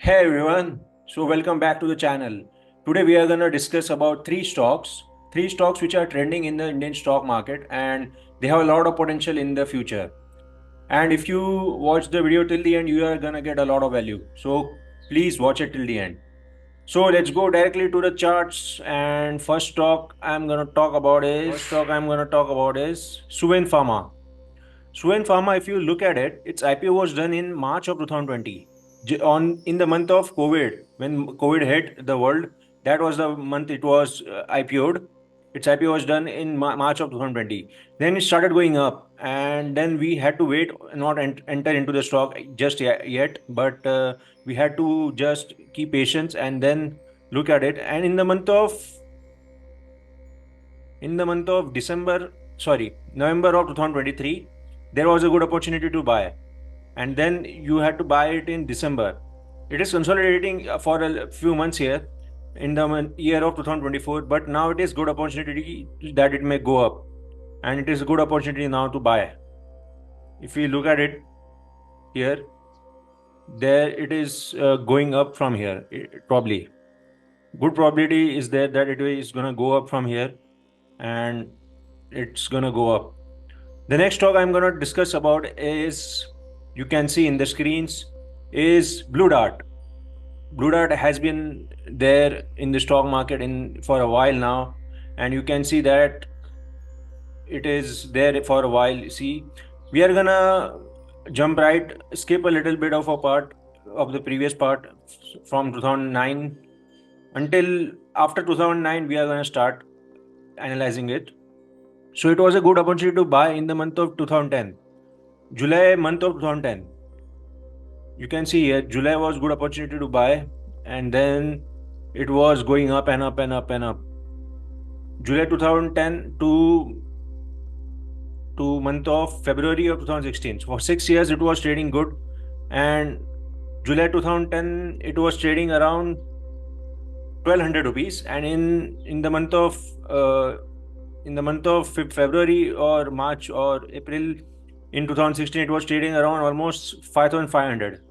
Hey everyone, so welcome back to the channel. Today we are going to discuss about three stocks which are trending in the Indian stock market and they have a lot of potential in the future. And if you watch the video till the end, you are going to get a lot of value. So please watch it till the end. So let's go directly to the charts. And first stock I'm going to talk about is Suven Pharma. Suven Pharma, if you look at it, its IPO was done in March of 2020. On in the month of COVID, when COVID hit the world, that was the month it was IPO'd. Its IPO was done in March of 2020. Then it started going up, and then we had to wait, not enter into the stock just yet, but we had to just keep patience and then look at it. And in the month of November of 2023, there was a good opportunity to buy, and then you had to buy it in December. It is consolidating for a few months here in the year of 2024, but now it is good opportunity that it may go up, and it is a good opportunity now to buy. If we look at it here, there it is going up from here. Probably good probability is there that it is going to go up from here, and it's going to go up. The next stock I'm going to discuss about is, you can see in the screens, is Blue Dart. Blue Dart has been there in the stock market for a while now, and you can see that it is there for a while. See, we are gonna skip a little bit of a part of the previous part from 2009 until after 2009. We are gonna start analyzing it. So it was a good opportunity to buy in the month of 2010, July month of 2010. You can see here, July was good opportunity to buy, and then it was going up and up and up and up. July 2010 to month of February of 2016. So for 6 years it was trading good, and July 2010 it was trading around 1200 rupees, and in the month of February or March or April in 2016, it was trading around almost 5500.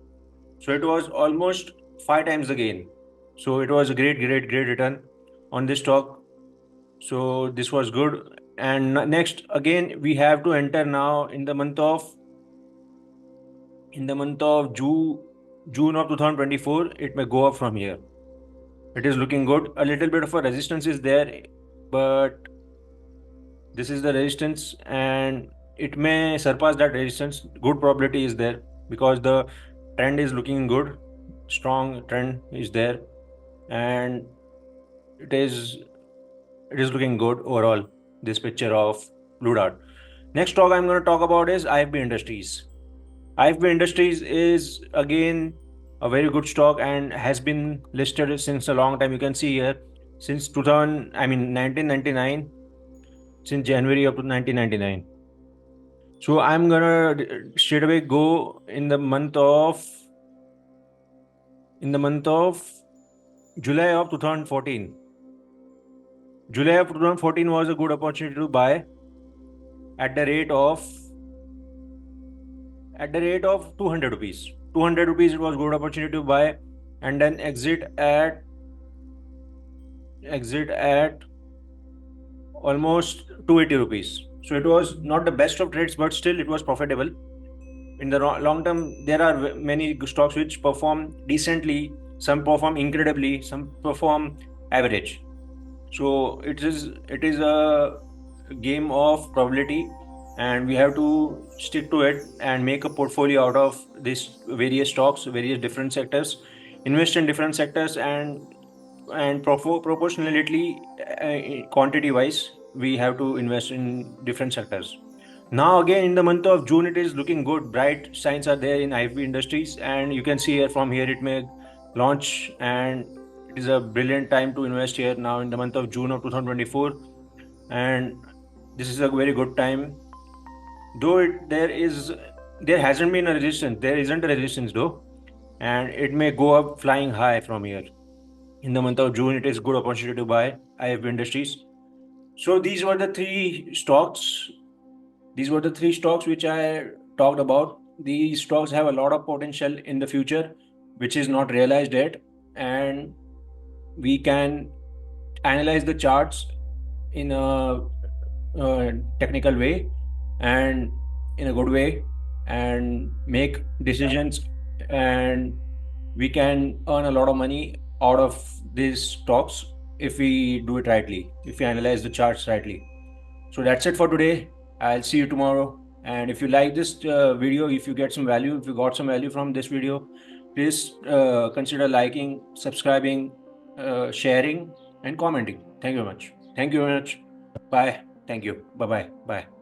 So it was almost 5 times the gain. So it was a great return on this stock. So this was good. And next, again, we have to enter now in the month of June of 2024. It may go up from here. It is looking good. A little bit of a resistance is there, but this is the resistance, and it may surpass that resistance. Good probability is there because the trend is looking good. Strong trend is there, and it is looking good overall, this picture of Blue Dart. Next stock I'm going to talk about is IFB Industries. IFB Industries is again a very good stock and has been listed since a long time. You can see here since 1999, since January of 1999. So I'm gonna straight away go in the month of July of 2014. July of 2014 was a good opportunity to buy at the rate of 200 rupees. 200 rupees, it was good opportunity to buy, and then exit at almost 280 rupees. So it was not the best of trades, but still it was profitable. In the long term, there are many stocks which perform decently, some perform incredibly, some perform average. So it is a game of probability, and we have to stick to it and make a portfolio out of these various stocks, various different sectors, invest in different sectors, and proportionally, quantity wise, we have to invest in different sectors. Now again, in the month of June, it is looking good. Bright signs are there in IFB Industries, and you can see here, from here it may launch, and it is a brilliant time to invest here now in the month of June of 2024, and this is a very good time. Though there hasn't been a resistance, there isn't a resistance though, and it may go up flying high from here. In the month of June, it is good opportunity to buy IFB Industries. So these were the three stocks. Which I talked about. These stocks have a lot of potential in the future. which is not realized yet, and we can analyze the charts in a technical way and in a good way, and make decisions, and we can earn a lot of money out of these stocks if we do it rightly, if we analyze the charts rightly. So that's it for today. I'll see you tomorrow. And if you like this video, if you get some value, if you got some value from this video, please consider liking, subscribing, sharing, and commenting. Thank you very much. Thank you very much. Bye. Thank you. Bye bye. Bye.